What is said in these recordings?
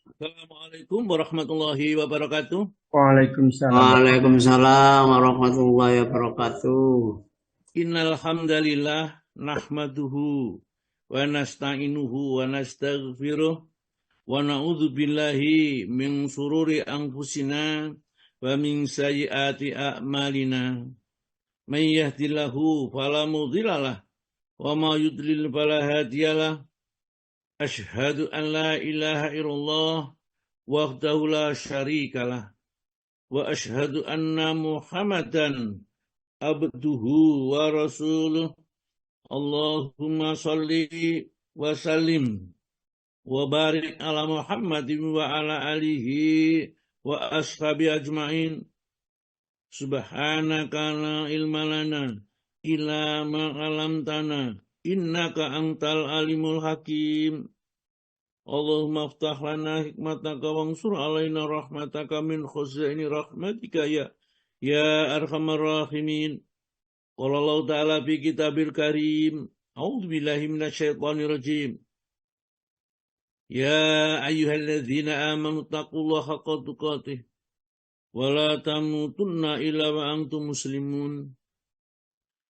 Assalamualaikum warahmatullahi wabarakatuh. Waalaikumsalam. Waalaikumsalam warahmatullahi wabarakatuh. Innal hamdalillah nahmaduhu wa nasta'inuhu wa nastaghfiruh wa na'udzu billahi min sururi anfusina wa min sayyiati a'malina. May yahdihillahu fala mudhillalah wa ma yudlil fala hadiyalah. Asyhadu an la ilaha illallah wahdahu la syarikalah wa asyhadu anna Muhammadan abduhu wa rasuluh. Allahumma salli wa sallim wa barik ala Muhammadin wa ala alihi wa ashabi ajma'in. Subhanaka la ilma lana illa ma 'allamtana innaka antal alimul hakim. Allahumma aftah lana hikmataka wansur alaina rahmataka min khuzaini rahmatika ya arhamar rahimin. Qala Allah Ta'ala fi kitabil karim. A'udzu billahi minasyaitonir rajim. Ya ayyuhalladzina amanu taqullaha haqqa tuqatih wa la tamutunna illa wa antum muslimun.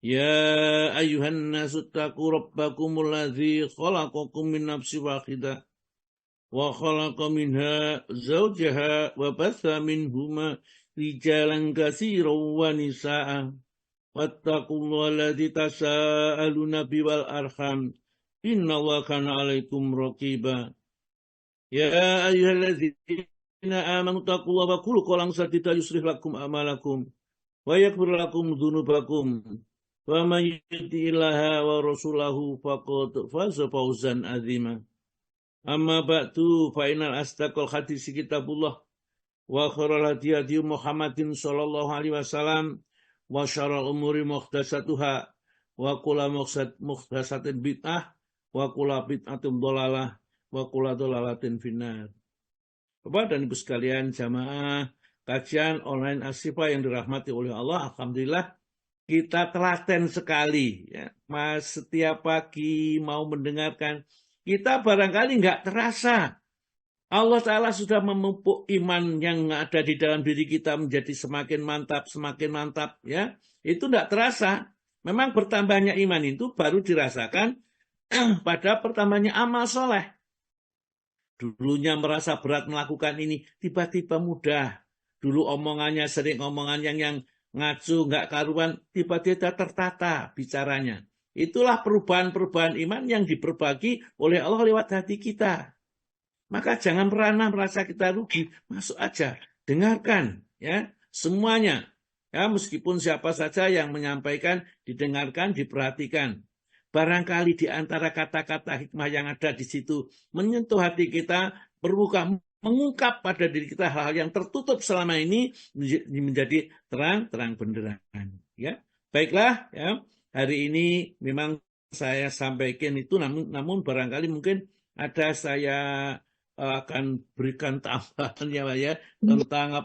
Ya ayyuhan nasu taqu rabbakumul ladzi khalaqakum min nafsin wahidah wa khalaqa minha zawjaha wa batha minhuma rijalan katsiran wa nisaa'a. Wattaqullaha alladzi tasaaluna bihi wal arham innallaha kana 'alaikum raqiba. Ya ayyuhalladzina amanu taqullaha wa qulu qawlan sadida yuslih lakum a'malakum wa yaghfir lakum dzunubakum wa may yuti'illaha wa rasulahu faqad faza fawzan 'azima. Amma ba'du fa innal asdaqal hadits kitabullah wa khairal hadi Muhammadin sallallahu alaihi wasallam wa syarrul umuri muhdatsatuha wa kullu muhdatsatin bid'ah wa kullu bid'atin dhalalah wa kullu dhalalatin finnar. Bapak dan Ibu sekalian, jamaah kajian online Asyifa yang dirahmati oleh Allah, alhamdulillah kita telaten sekali ya. Mas setiap pagi mau mendengarkan, kita barangkali nggak terasa Allah Ta'ala sudah memupuk iman yang ada di dalam diri kita menjadi semakin mantap, ya. Itu tidak terasa. Memang bertambahnya iman itu baru dirasakan pada pertamanya amal soleh. Dulunya merasa berat melakukan ini, tiba-tiba mudah. Dulu omongannya sering omongan yang ngacu, nggak karuan, tiba-tiba tertata bicaranya. Itulah perubahan-perubahan iman yang diperbagi oleh Allah lewat hati kita. Maka jangan pernah merasa kita rugi, masuk aja, dengarkan ya semuanya. Ya, meskipun siapa saja yang menyampaikan, didengarkan, diperhatikan. Barangkali di antara kata-kata hikmah yang ada di situ menyentuh hati kita, mengungkap pada diri kita hal-hal yang tertutup selama ini menjadi terang benderang. Ya, baiklah ya. Hari ini memang saya sampaikan itu, namun barangkali mungkin ada saya akan berikan tambahan ya tentang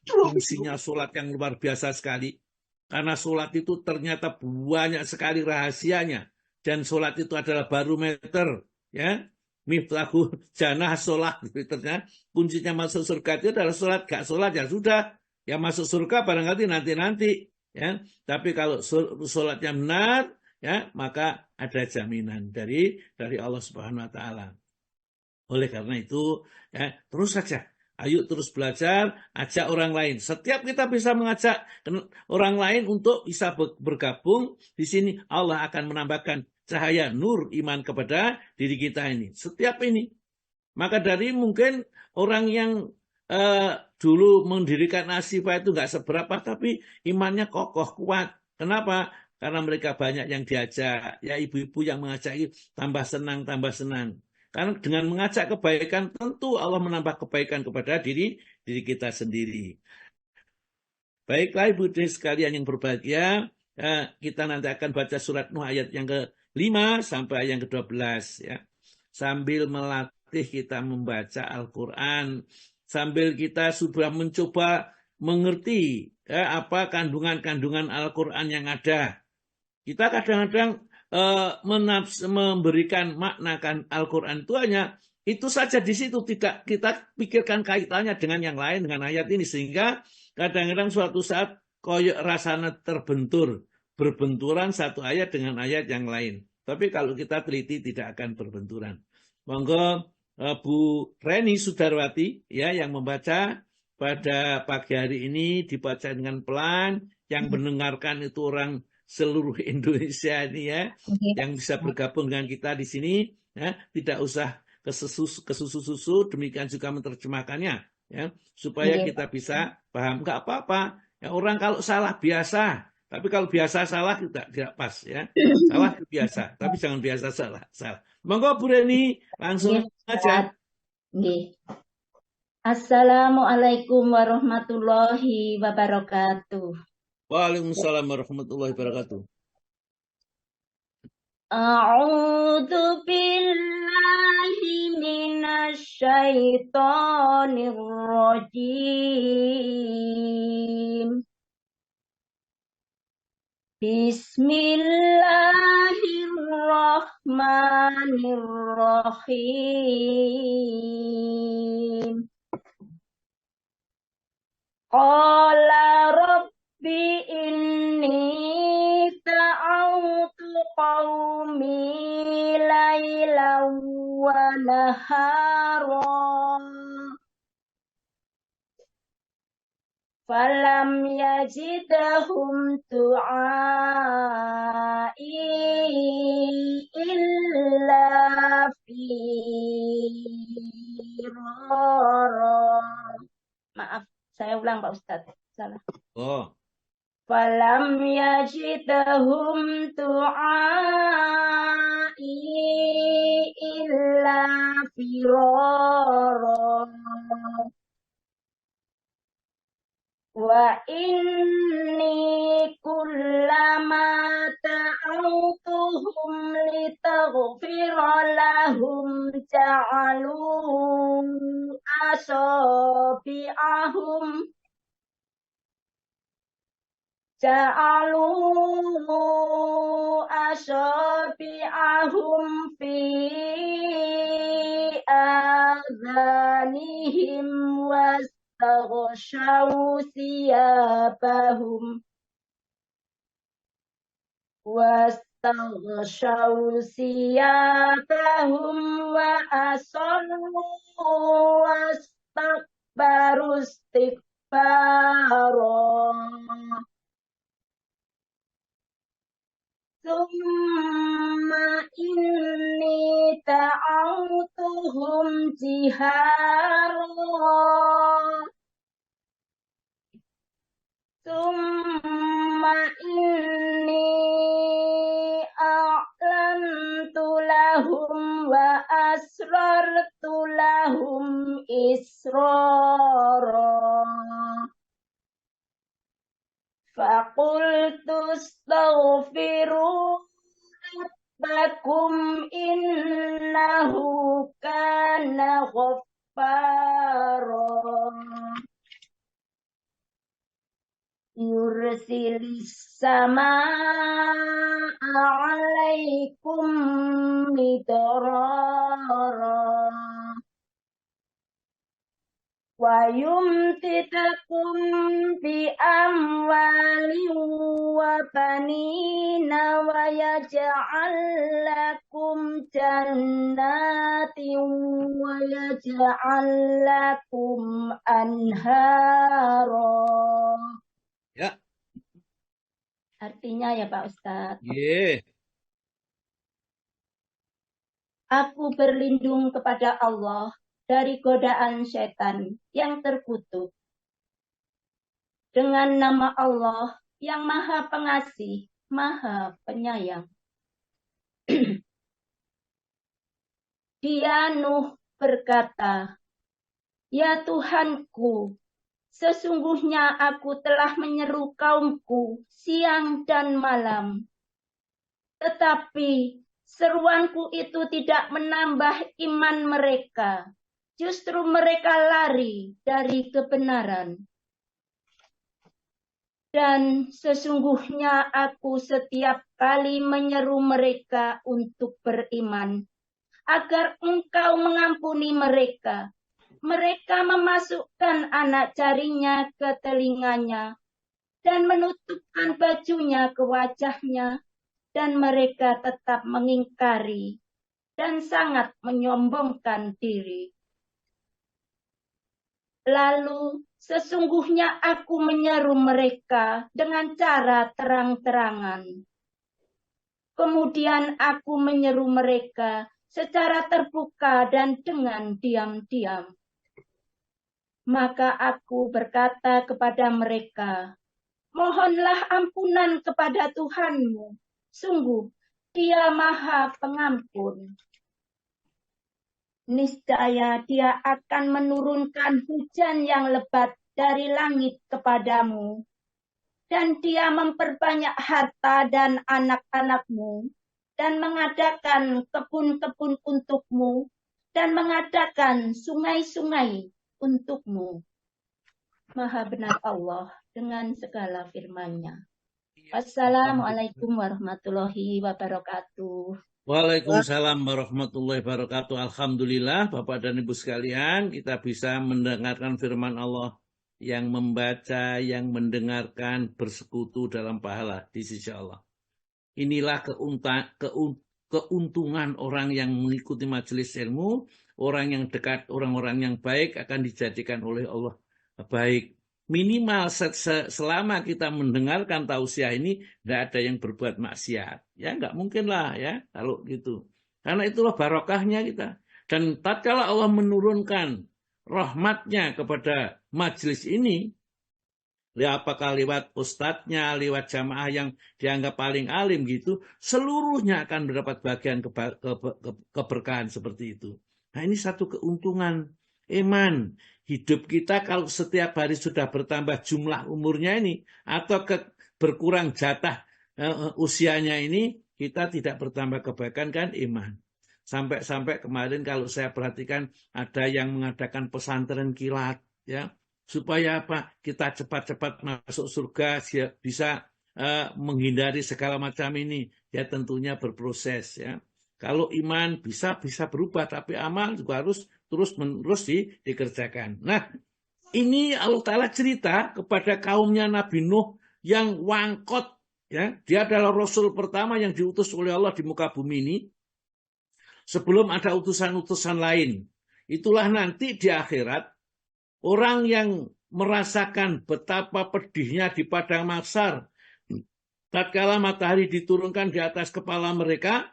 fungsinya sholat yang luar biasa sekali. Karena sholat itu ternyata banyak sekali rahasianya, dan sholat itu adalah barometer ya. Miftahu jannah sholat, ternyata kuncinya masuk surga itu adalah sholat. Gak sholat ya sudah, ya masuk surga barangkali nanti ya. Tapi kalau sholatnya benar ya, maka ada jaminan dari Allah Subhanahu wa taala. Oleh karena itu, ya, terus saja. Ayo terus belajar, ajak orang lain. Setiap kita bisa mengajak orang lain untuk bisa bergabung, di sini Allah akan menambahkan cahaya nur iman kepada diri kita ini. Setiap ini. Maka dari mungkin orang yang dulu mendirikan Asyifa itu nggak seberapa, tapi imannya kokoh, kuat. Kenapa? Karena mereka banyak yang diajak. Ya ibu-ibu yang mengajak tambah senang. Karena dengan mengajak kebaikan, tentu Allah menambah kebaikan kepada diri kita sendiri. Baiklah ibu dan sekalian yang berbahagia, kita nanti akan baca surat Nuh ayat yang ke-5 sampai ayat yang ke-12. Ya. Sambil melatih kita membaca Al-Quran, sambil kita sudah mencoba mengerti apa kandungan-kandungan Al-Quran yang ada. Kita kadang-kadang memberikan makna Al-Quran itu hanya Itu saja di situ, tidak kita pikirkan kaitannya dengan yang lain, dengan ayat ini. Sehingga kadang-kadang suatu saat koyok rasanya berbenturan satu ayat dengan ayat yang lain. Tapi kalau kita teliti tidak akan berbenturan. Monggo Bu Reni Sudarwati ya yang membaca pada pagi hari ini dibaca dengan pelan. Yang mendengarkan itu orang seluruh Indonesia ini ya, yang bisa bergabung dengan kita di sini ya, tidak usah kesusu-susu, demikian juga menerjemahkannya ya, supaya kita bisa paham. Enggak apa-apa ya, orang kalau salah biasa, tapi kalau biasa salah tidak pas ya. Salah biasa, tapi jangan biasa salah. Monggo Bu Reni langsung aja. Assalamualaikum warahmatullahi wabarakatuh. Waalaikumsalam warahmatullahi wabarakatuh. A'udzu billahi minasy syaithanir rajim. Bismillahirrahmanirrahim. Qala rabbi inni ta'awtu qaumi laylan wa naharan falam yajidahum du'ai illa firara. Maaf, saya ulang Pak Ustadz. Salah. Oh. Falam yajidahum du'ai illa firara. Wa inni kullama ta'awtuhum litaghfira lahum ja'alu asabi'ahum fi adhanihim wastaghshaw siyabahum wa asarru wastakbaru istikbara. Summa inni ta'awtuhum jihara. Summa inni a'lantu lahum wa asrartu lahum israra. Faqultu astaghfiru rabbakum innahu kana ghaffara. Yursilis samaa 'alaikum midrara wa yumtidakum bi amwalin wa banina wa yaj'al lakum jannatin wa yaj'al lakum anhara. Ya. Artinya ya Pak Ustadz. Yeah. Aku berlindung kepada Allah dari godaan setan yang terkutuk. Dengan nama Allah yang Maha Pengasih, Maha Penyayang. Dia Nuh berkata, "Ya Tuhanku, sesungguhnya aku telah menyeru kaumku siang dan malam. Tetapi seruanku itu tidak menambah iman mereka. Justru mereka lari dari kebenaran. Dan sesungguhnya aku setiap kali menyeru mereka untuk beriman, agar Engkau mengampuni mereka. Mereka memasukkan anak jarinya ke telinganya dan menutupkan bajunya ke wajahnya, dan mereka tetap mengingkari dan sangat menyombongkan diri. Lalu sesungguhnya aku menyeru mereka dengan cara terang-terangan. Kemudian aku menyeru mereka secara terbuka dan dengan diam-diam. Maka aku berkata kepada mereka, mohonlah ampunan kepada Tuhanmu. Sungguh, Dia Maha Pengampun. Niscaya Dia akan menurunkan hujan yang lebat dari langit kepadamu, dan Dia memperbanyak harta dan anak-anakmu, dan mengadakan kebun-kebun untukmu, dan mengadakan sungai-sungai untukmu. Maha benar Allah dengan segala firman-Nya. Wassalamualaikum warahmatullahi wabarakatuh. Waalaikumsalam warahmatullahi wabarakatuh. Alhamdulillah Bapak dan Ibu sekalian, kita bisa mendengarkan firman Allah, yang membaca, yang mendengarkan bersekutu dalam pahala di sisi Allah. Inilah keuntungan orang yang mengikuti majelis ilmu, orang yang dekat, orang-orang yang baik akan dijadikan oleh Allah baik. Minimal selama kita mendengarkan tausiah ini, tidak ada yang berbuat maksiat. Ya, nggak mungkin lah ya kalau gitu. Karena itulah barokahnya kita. Dan tatkala Allah menurunkan rahmatnya kepada majelis ini, apakah lewat ustadznya, lewat jamaah yang dianggap paling alim gitu, seluruhnya akan mendapat bagian keberkahan seperti itu. Nah, ini satu keuntungan iman. Hidup kita kalau setiap hari sudah bertambah jumlah umurnya ini, atau berkurang jatah usianya ini, kita tidak bertambah kebaikan kan iman. Sampai kemarin kalau saya perhatikan ada yang mengadakan pesantren kilat, ya, supaya apa? Kita cepat-cepat masuk surga, bisa menghindari segala macam ini. Ya tentunya berproses, ya. Kalau iman bisa berubah, tapi amal juga harus terus-menerus dikerjakan. Nah, ini Allah Ta'ala cerita kepada kaumnya Nabi Nuh yang wangkot. Ya. Dia adalah Rasul pertama yang diutus oleh Allah di muka bumi ini. Sebelum ada utusan-utusan lain. Itulah nanti di akhirat, orang yang merasakan betapa pedihnya di padang mahsyar, tatkala matahari diturunkan di atas kepala mereka,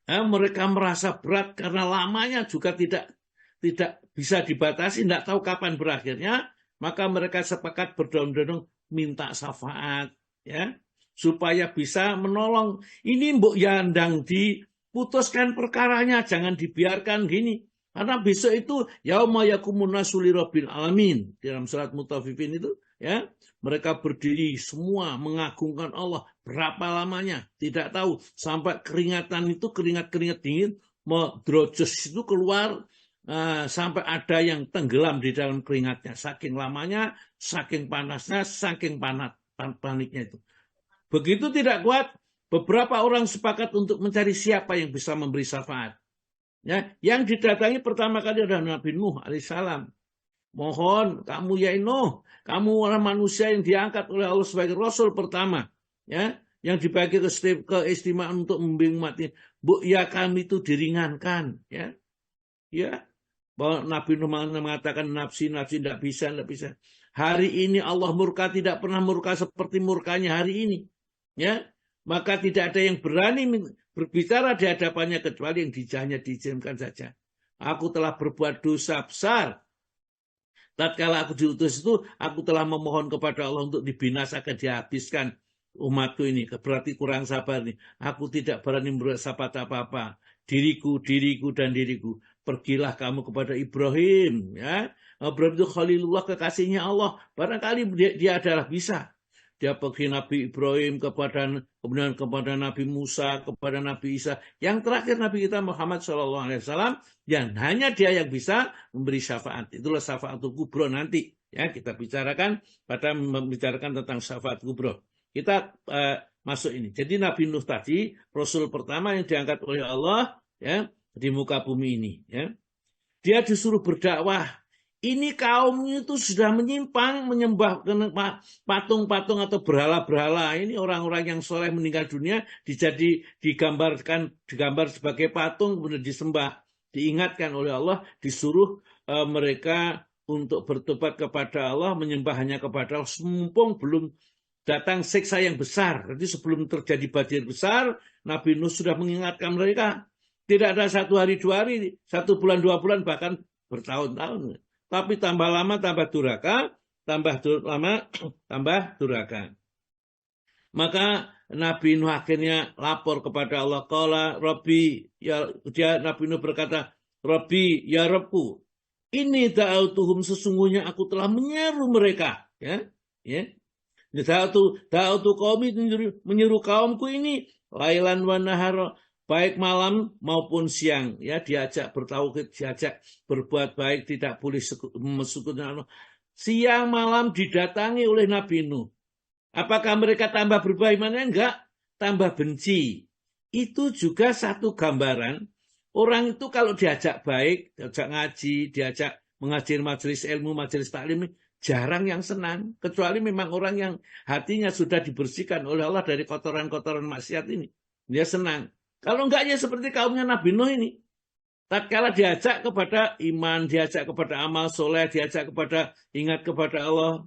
mereka merasa berat karena lamanya juga tidak bisa dibatasi, tidak tahu kapan berakhirnya, maka mereka sepakat berdondong-dondong minta syafaat, ya, supaya bisa menolong. Ini mbok yandang diputuskan perkaranya, jangan dibiarkan gini. Karena besok itu yauma yaqumun nasu lirabbil alamin, dalam surat Mutaffifin itu, ya, mereka berdiri semua mengagungkan Allah. Berapa lamanya? Tidak tahu. Sampai keringatan itu, keringat dingin, drojos itu keluar, sampai ada yang tenggelam di dalam keringatnya. Saking lamanya, saking panasnya, saking paniknya itu. Begitu tidak kuat, beberapa orang sepakat untuk mencari siapa yang bisa memberi syafaat. Ya, yang didatangi pertama kali adalah Nabi Nuh alaihissalam. Mohon kamu ya Nuh, kamu orang manusia yang diangkat oleh Allah sebagai Rasul pertama, ya, yang dibagi keistimewaan untuk membimbing umat ini. Bu, ya kami itu diringankan, ya, ya. Bahwa Nabi Nuh mengatakan nafsi tidak bisa. Hari ini Allah murka, tidak pernah murka seperti murkanya hari ini, ya. Maka tidak ada yang berani berbicara di hadapannya kecuali yang hanya diizinkan saja. Aku telah berbuat dosa besar. Tatkala aku diutus itu, aku telah memohon kepada Allah untuk dibinasakan, dihabiskan umatku ini. Berarti kurang sabar nih. Aku tidak berani bersahabat apa-apa. Diriku dan diriku. Pergilah kamu kepada Ibrahim. Ya. Ibrahim itu Khalilullah, kekasihnya Allah. Barangkali dia adalah bisa. Dia pergi Nabi Ibrahim kemudian kepada Nabi Musa, kepada Nabi Isa. Yang terakhir Nabi kita Muhammad SAW, yang hanya dia yang bisa memberi syafaat. Itulah syafaatul kubro nanti. Ya, kita bicarakan membicarakan tentang syafaat kubro. Kita masuk ini. Jadi Nabi Nuh tadi, Rasul pertama yang diangkat oleh Allah, ya di muka bumi ini. Ya. Dia disuruh berdakwah. Ini kaumnya itu sudah menyimpang menyembah patung-patung atau berhala-berhala. Ini orang-orang yang soleh meninggal dunia digambar sebagai patung kemudian disembah. Diingatkan oleh Allah, disuruh mereka untuk bertobat kepada Allah, menyembah hanya kepada Allah, mumpung belum datang siksa yang besar. Jadi sebelum terjadi banjir besar, Nabi Nuh sudah mengingatkan mereka. Tidak ada 1 hari 2 hari, 1 bulan 2 bulan, bahkan bertahun-tahun. Tapi tambah lama tambah durhaka, tambah lama tambah durhaka. Maka Nabi Nuh akhirnya lapor kepada Allah. Qala Rabbi, ya, Nabi Nuh berkata, Rabbi, ya Rabbu, ini da'autuhum, sesungguhnya aku telah menyeru mereka. Ya, ya. Da'autu qaumi, menyeru kaumku ini, lailan wa nahar, baik malam maupun siang, ya, diajak bertauhid, diajak berbuat baik, tidak boleh mensekutukan Allah. Siang malam didatangi oleh Nabi Nuh. Apakah mereka tambah berubah imannya? Enggak, tambah benci. Itu juga satu gambaran. Orang itu kalau diajak baik, diajak ngaji, diajak mengajar majelis ilmu, majelis taklim, jarang yang senang. Kecuali memang orang yang hatinya sudah dibersihkan oleh Allah dari kotoran-kotoran maksiat ini. Dia senang. Kalau enggak, ya seperti kaumnya Nabi Nuh ini. Tatkala diajak kepada iman, diajak kepada amal soleh, diajak kepada ingat kepada Allah,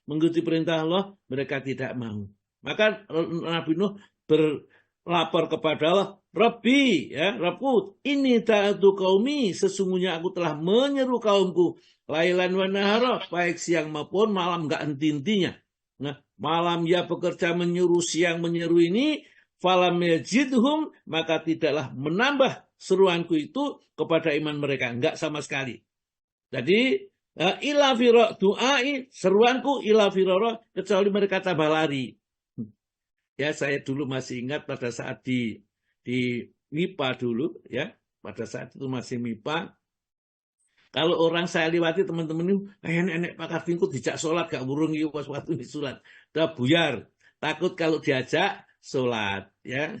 mengikuti perintah Allah, mereka tidak mau. Maka Nabi Nuh berlapor kepada Allah, Rabbi, ya, Rabbku, ini ta'atu qaumi, sesungguhnya aku telah menyeru kaumku, lailan wa nahara, baik siang maupun malam, enggak henti-hentinya. Nah, malam ya bekerja menyeru, siang menyeru ini, falam yajidhum, maka tidaklah menambah seruanku itu kepada iman mereka, enggak sama sekali. Jadi ila fira du'ai, seruanku ila firara, kecuali mereka tambah lari. Ya, saya dulu masih ingat pada saat di MIPA dulu, ya, pada saat itu masih MIPA. Kalau orang saya lewati, teman-teman ini, enek Pak Kartinku dijak sholat, gak burung pas waktu ini sholat, udah buyar, takut kalau diajak sholat, ya.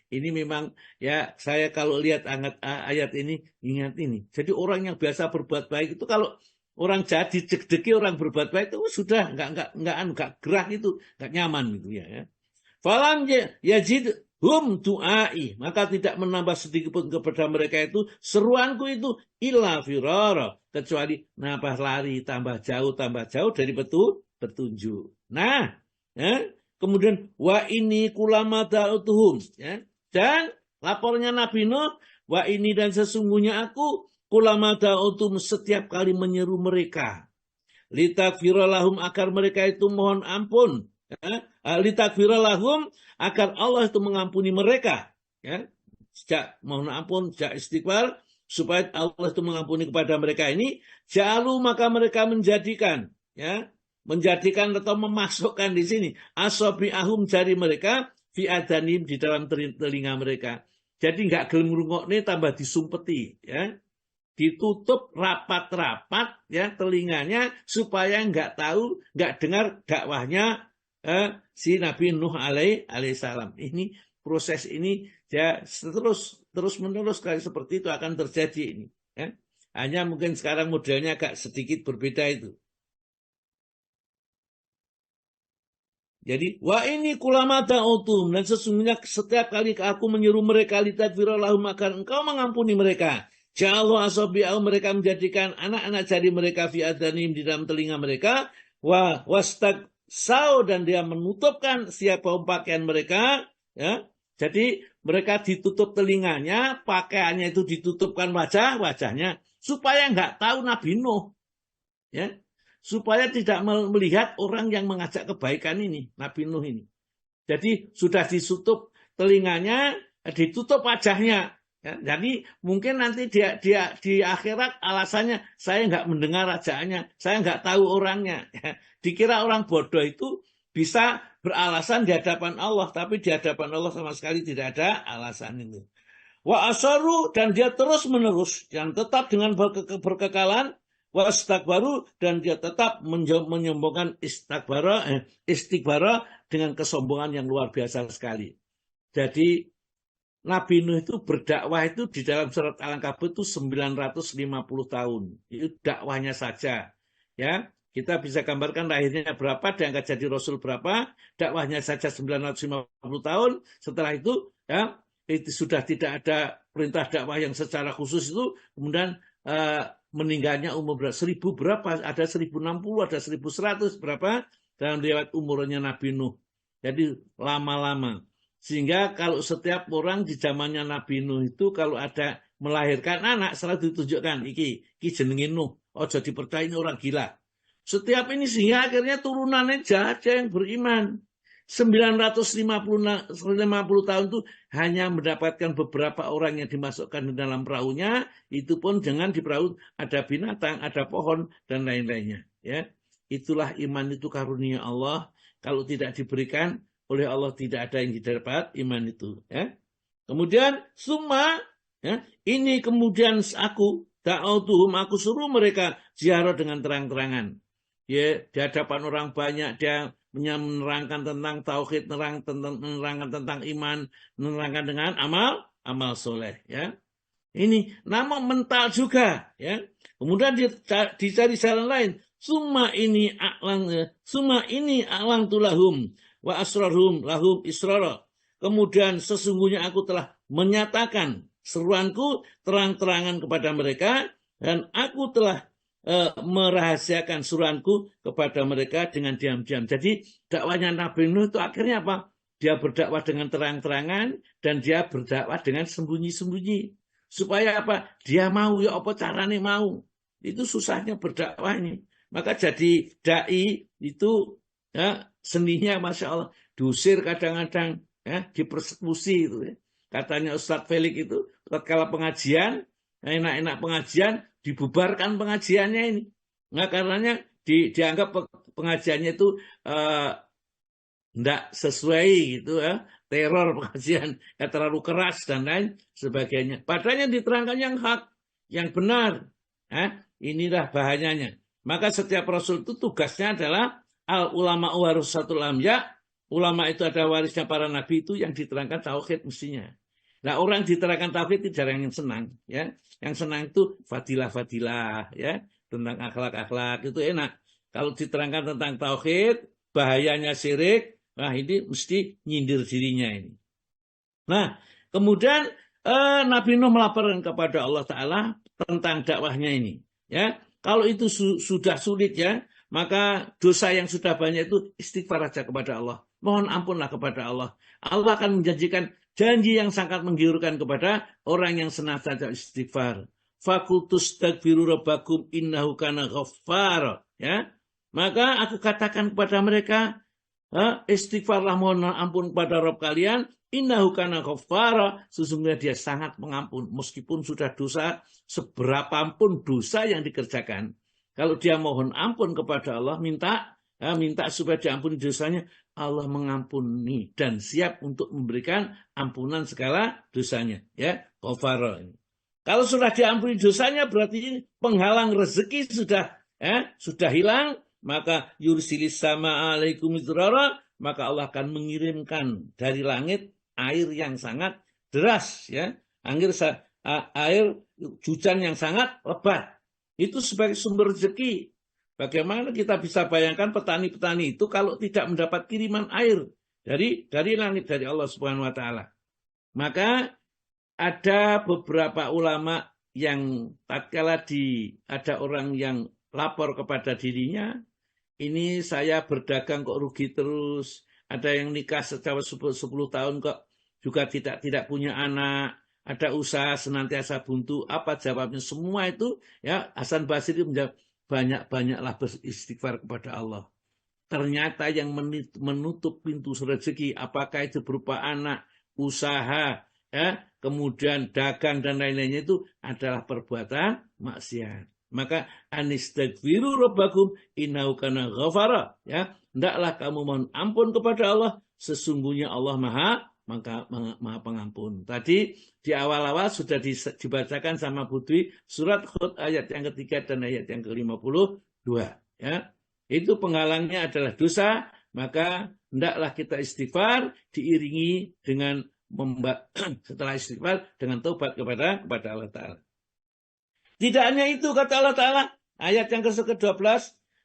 Ini memang, ya, saya kalau lihat ayat ini ingat ini. Jadi orang yang biasa berbuat baik itu kalau orang jadi deg-degi orang berbuat baik itu sudah enggak gerah itu, enggak nyaman gitu, ya. Falam yajidhum du'ai, maka tidak menambah sedikit pun kepada mereka itu seruanku itu illa firara, kecuali nambah lari, tambah jauh dari petunjuk. Nah, ya. Kemudian wa ini kulama da'utuhum, ya. Dan lapornya Nabi Nuh, wa ini dan sesungguhnya aku kulama da'utuhum, setiap kali menyeru mereka, litakfiralahum, agar mereka itu mohon ampun, ya. Litakfiralahum, agar Allah itu mengampuni mereka, ya. Sejak mohon ampun, sejak istighfar, supaya Allah itu mengampuni kepada mereka ini, ja'alu, maka mereka menjadikan, ya, atau memasukkan di sini asabi'ahum, jari mereka, fi adanim, di dalam telinga mereka. Jadi enggak gelem ngrungokne, tambah disumpeti, ya. Ditutup rapat-rapat, ya, telinganya, supaya enggak tahu, enggak dengar dakwahnya si Nabi Nuh alaihissalam. Ini proses ini, ya, terus menerus kali seperti itu akan terjadi ini, ya. Hanya mungkin sekarang modelnya agak sedikit berbeda itu. Jadi wa ini kulama da'utum, dan sesungguhnya setiap kali aku menyeru mereka litakfiralahum, agar engkau mengampuni mereka, ja'allahu asabi'ahum, mereka menjadikan anak-anak jari mereka fi adanim, di dalam telinga mereka, wa wastagsau, dan dia menutupkan siapa pakaian mereka, ya. Jadi mereka ditutup telinganya, pakaiannya itu ditutupkan wajahnya, supaya enggak tahu Nabi Nuh, ya. Supaya tidak melihat orang yang mengajak kebaikan ini, Nabi Nuh ini. Jadi sudah ditutup telinganya, ditutup wajahnya. Ya, jadi mungkin nanti di akhirat alasannya, saya nggak mendengar ajaannya, saya nggak tahu orangnya. Ya, dikira orang bodoh itu bisa beralasan di hadapan Allah, tapi di hadapan Allah sama sekali tidak ada alasan itu. Wa asaru, dan dia terus menerus, yang tetap dengan berkekalan, wastakbaru, dan dia tetap menyombongkan istikbara dengan kesombongan yang luar biasa sekali. Jadi Nabi Nuh itu berdakwah itu di dalam surat Al-Ankabut itu 950 tahun. Itu dakwahnya saja. Ya, kita bisa gambarkan lahirnya berapa, diangkat jadi Rasul berapa, dakwahnya saja 950 tahun. Setelah itu, ya, itu sudah tidak ada perintah dakwah yang secara khusus itu, kemudian meninggalnya umur berapa? 1000 berapa? Ada 1060, ada 1100 berapa? Dalam riwayat umurnya Nabi Nuh. Jadi lama-lama. Sehingga kalau setiap orang di zamannya Nabi Nuh itu kalau ada melahirkan anak selalu ditunjukkan iki jenenge Nuh, ojo dipercaya ini orang gila. Setiap ini sehingga akhirnya turunannya aja yang beriman. 950 tahun itu hanya mendapatkan beberapa orang yang dimasukkan di dalam perahunya, itu pun jangan di perahu ada binatang, ada pohon dan lain-lainnya, ya. Itulah iman itu karunia Allah. Kalau tidak diberikan oleh Allah tidak ada yang didapat iman itu, ya. Kemudian summa, ya, ini kemudian aku da'autuhum, aku suruh mereka ziarah dengan terang-terangan. Ya, di hadapan orang banyak dia menerangkan tentang tauhid, menerangkan tentang iman, menerangkan dengan amal soleh, ya. Ini nama mental juga, ya. Kemudian dicari jalan lain. Summa ini a'lang tulahum wa asrarhum lahum israra. Kemudian sesungguhnya aku telah menyatakan seruanku terang-terangan kepada mereka, dan aku telah merahasiakan suruhanku kepada mereka dengan diam-diam. Jadi dakwahnya Nabi Nuh itu akhirnya apa? Dia berdakwah dengan terang-terangan dan dia berdakwah dengan sembunyi-sembunyi. Supaya apa? Dia mau, ya apa caranya mau. Itu susahnya berdakwah ini. Maka jadi dai itu, ya, seninya Masya Allah, diusir kadang-kadang, ya, dipersekusi itu, ya. Katanya Ustadz Felix itu tatkala pengajian, enak-enak pengajian, dibubarkan pengajiannya ini. Nah, karenanya dianggap pengajiannya itu tidak sesuai gitu, ya, teror pengajian, ya, terlalu keras dan lain sebagainya. Padahal yang diterangkan yang hak, yang benar, ya. Inilah bahayanya. Maka setiap Rasul itu tugasnya adalah al ulama warasatul anbiya. Ulama itu ada warisnya para nabi, itu yang diterangkan tauhid mestinya. Nah, orang diterangkan tauhid itu jarang yang senang, ya. Yang senang itu fadilah-fadilah, ya, tentang akhlak-akhlak itu enak. Kalau diterangkan tentang tauhid, bahayanya syirik, nah ini mesti nyindir dirinya ini. Nah, kemudian Nabi Nuh melaporkan kepada Allah Ta'ala tentang dakwahnya ini, ya. Kalau itu sudah sulit, ya, maka dosa yang sudah banyak itu istighfar aja kepada Allah. Mohon ampunlah kepada Allah. Allah akan menjanjikan janji yang sangat menggiurkan kepada orang yang senantiasa istighfar. Fakultus tagfiru rabbakum innahu kana ghaffar, ya. Maka aku katakan kepada mereka, istighfarlah, mohon ampun kepada Rabb kalian, innahu kana ghaffara, sesungguhnya dia sangat pengampun. Meskipun sudah dosa, seberapapun dosa yang dikerjakan, kalau dia mohon ampun kepada Allah, minta supaya diampuni dosanya, Allah mengampuni dan siap untuk memberikan ampunan segala dosanya, ya, ghafara. Kalau sudah diampuni dosanya berarti penghalang rezeki sudah hilang, maka yursilis sama alaikum idrara, maka Allah akan mengirimkan dari langit air yang sangat deras, ya, air hujan yang sangat lebat. Itu sebagai sumber rezeki. Bagaimana kita bisa bayangkan petani-petani itu kalau tidak mendapat kiriman air dari langit, dari Allah Subhanahu wa Ta'ala. Maka ada beberapa ulama yang tatkala ada orang yang lapor kepada dirinya, ini saya berdagang kok rugi terus, ada yang nikah setelah 10 tahun kok juga tidak punya anak, ada usaha senantiasa buntu, apa jawabnya? Semua itu, ya, Hasan Basri menjawab, banyak-banyaklah beristighfar kepada Allah. Ternyata yang menutup pintu rezeki, apakah itu berupa anak, usaha, ya, kemudian dagang dan lain-lainnya, itu adalah perbuatan maksiat. Maka anistaghfiru rabbakum innahu kana ghafara, ya, hendaklah kamu mohon ampun kepada Allah, sesungguhnya Allah Maha Pengampun. Tadi di awal-awal sudah dibacakan sama Putri surat Hud ayat yang ketiga dan ayat yang ke-52, ya. Itu penghalangnya adalah dosa, maka hendaklah kita istighfar diiringi dengan setelah istighfar dengan taubat kepada Allah Ta'ala. Tidak hanya itu, kata Allah Ta'ala, ayat yang ke-12,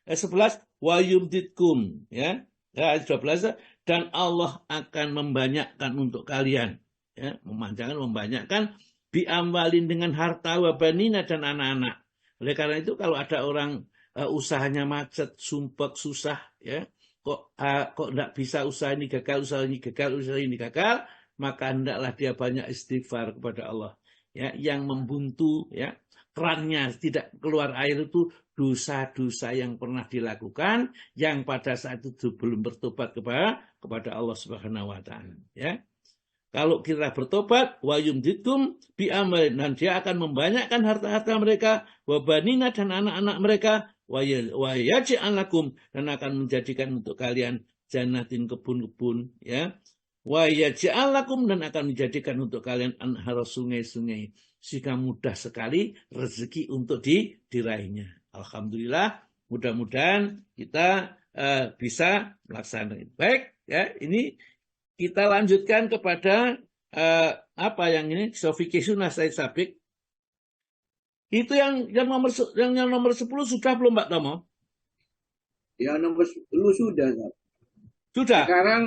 11, wa yumditkum, ya, ayat 12, dan Allah akan membanyakkan untuk kalian, ya, membanyakkan biamwalin dengan harta wa banina dan anak-anak. Oleh karena itu kalau ada orang usahanya macet, sumpek, susah, ya, kok enggak bisa usaha ini gagal, usaha ini gagal, maka hendaklah dia banyak istighfar kepada Allah, ya, yang membuntu, ya, kerannya tidak keluar air itu dosa-dosa yang pernah dilakukan yang pada saat itu belum bertobat kepada Allah Subhanahu wa taala, ya. Kalau kita bertobat, wa yumditkum bi amalin, dan dia akan membanyakkan harta-harta mereka, wa banina dan anak-anak mereka, wa yaj'al lakum, dan akan menjadikan untuk kalian jannatin, kebun-kebun, ya. Wa yaj'al lakum, dan akan menjadikan untuk kalian anhar, sungai-sungai, sehingga mudah sekali rezeki untuk diraihnya. Alhamdulillah, mudah-mudahan kita bisa melaksanakan. Baik, ya, ini kita lanjutkan kepada apa yang ini, sofikisun nasaid sabik. Itu yang nomor 10 sudah belum, Pak Tomo? Ya, nomor 10 sudah. Sudah. Sekarang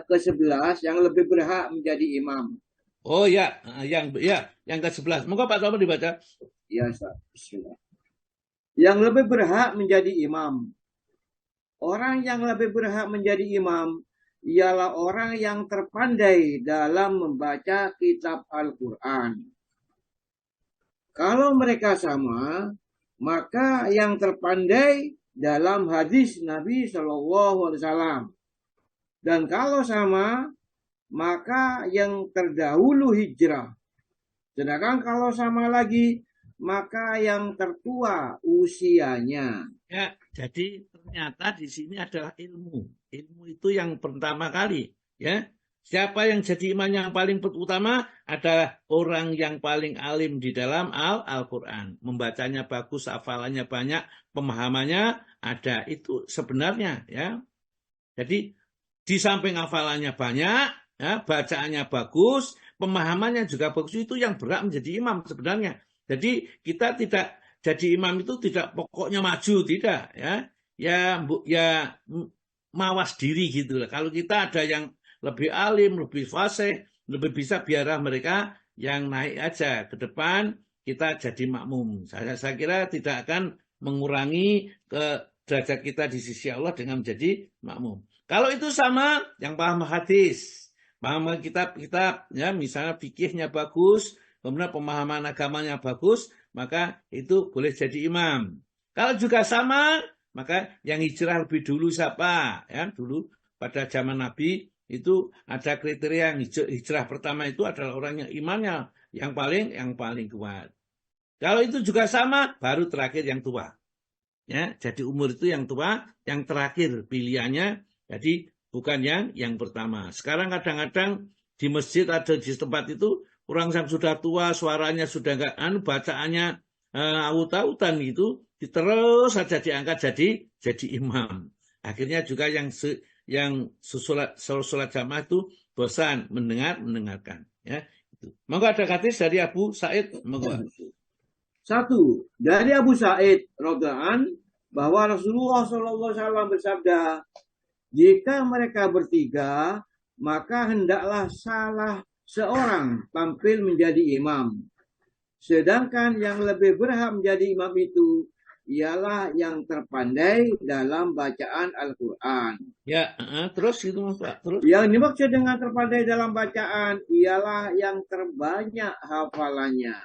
ke-11 yang lebih berhak menjadi imam. Oh ya, yang ke-11. Moga Pak Tomo dibaca. Ya, bismillah. Yang lebih berhak menjadi imam. Orang yang lebih berhak menjadi imam ialah orang yang terpandai dalam membaca kitab Al-Quran. Kalau mereka sama, maka yang terpandai dalam hadis Nabi SAW. Dan kalau sama, maka yang terdahulu hijrah. Sedangkan kalau sama lagi, maka yang tertua usianya. Ya, jadi ternyata di sini adalah ilmu. Ilmu itu yang pertama kali, ya. Siapa yang jadi imam yang paling utama adalah orang yang paling alim di dalam Al-Quran. Membacanya bagus, hafalannya banyak, pemahamannya ada. Itu sebenarnya, ya. Jadi di samping hafalannya banyak, ya, bacaannya bagus, pemahamannya juga bagus, itu yang berhak menjadi imam sebenarnya. Jadi kita tidak jadi imam itu tidak pokoknya maju, tidak, ya. Ya mawas diri gitu lah. Kalau kita ada yang lebih alim, lebih fasih, lebih bisa, biarlah mereka yang naik aja ke depan, kita jadi makmum. Saya kira tidak akan mengurangi ke derajat kita di sisi Allah dengan menjadi makmum. Kalau itu sama, yang paham hadis, paham kitab-kitab, ya, misalnya fikihnya bagus, kemudian pemahaman agamanya bagus, maka itu boleh jadi imam. Kalau juga sama, maka yang hijrah lebih dulu siapa? Ya, dulu pada zaman Nabi itu ada kriteria yang hijrah pertama itu adalah orang yang imannya yang paling kuat. Kalau itu juga sama, baru terakhir yang tua. Ya, jadi umur itu yang tua, yang terakhir pilihannya. Jadi bukan yang pertama. Sekarang kadang-kadang di masjid ada di tempat itu orang yang sudah tua, suaranya sudah enggak bacaannya aut-autan gitu, terus saja diangkat jadi imam. Akhirnya juga yang sholat jamaah itu bosan mendengarkan, ya. Itu. Monggo ada hadis dari Abu Sa'id, monggo. 1. Dari Abu Sa'id radhiyallahu bahwa Rasulullah SAW bersabda, jika mereka bertiga, maka hendaklah salah seorang tampil menjadi imam. Sedangkan yang lebih berhak menjadi imam itu ialah yang terpandai dalam bacaan Al-Quran. Ya, terus itu Pak. Terus. Yang dimaksud dengan terpandai dalam bacaan ialah yang terbanyak hafalannya.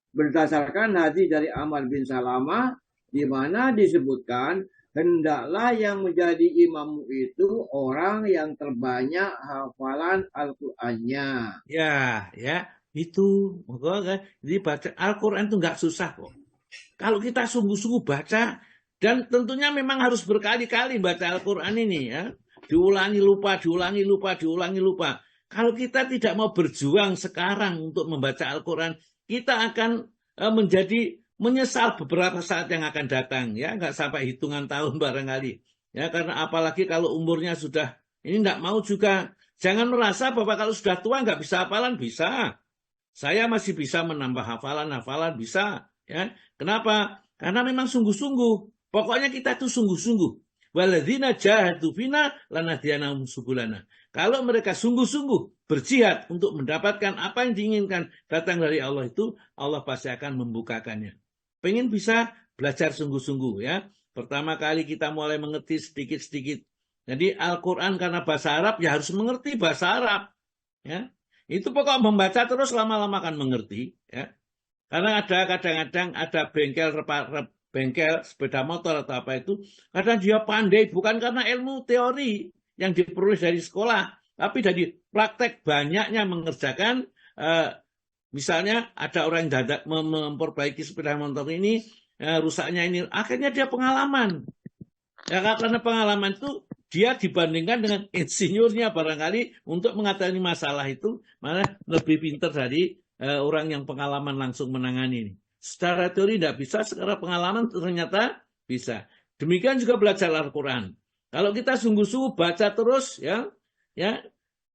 Berdasarkan hadis dari Amr bin Salamah, di mana disebutkan hendaklah yang menjadi imammu itu orang yang terbanyak hafalan Al-Qurannya. Ya, itu. Jadi baca Al-Quran itu nggak susah kok. Kalau kita sungguh-sungguh baca, dan tentunya memang harus berkali-kali baca Al-Quran ini, ya. Diulangi lupa. Kalau kita tidak mau berjuang sekarang untuk membaca Al-Quran, kita akan menjadi menyesal beberapa saat yang akan datang, ya, nggak sampai hitungan tahun barangkali, ya, karena apalagi kalau umurnya sudah ini nggak mau juga Jangan merasa bahwa kalau sudah tua nggak bisa hafalan, bisa. Saya masih bisa menambah hafalan bisa. Ya, kenapa? Karena memang sungguh-sungguh. Pokoknya kita tuh sungguh-sungguh. Waladzina jahadu fina lanahdiyanahum subulana. Kalau mereka sungguh-sungguh berjihad untuk mendapatkan apa yang diinginkan datang dari Allah itu, Allah pasti akan membukakannya. Pengen bisa belajar sungguh-sungguh ya. Pertama kali kita mulai mengerti sedikit-sedikit. Jadi Al-Quran karena bahasa Arab ya harus mengerti bahasa Arab. Ya. Itu pokok membaca terus lama-lama akan mengerti. Ya. Karena ada kadang-kadang ada bengkel sepeda motor atau apa itu, kadang dia pandai bukan karena ilmu teori yang diperoleh dari sekolah, tapi dari praktek banyaknya mengerjakan. Misalnya ada orang yang memperbaiki sepeda motor ini, rusaknya ini, akhirnya dia pengalaman. Ya, karena pengalaman itu dia dibandingkan dengan insinyurnya barangkali untuk mengatasi masalah itu malah lebih pintar dari orang yang pengalaman langsung menangani ini. Secara teori tidak bisa, secara pengalaman ternyata bisa. Demikian juga belajar Al-Quran. Kalau kita sungguh-sungguh baca terus, ya,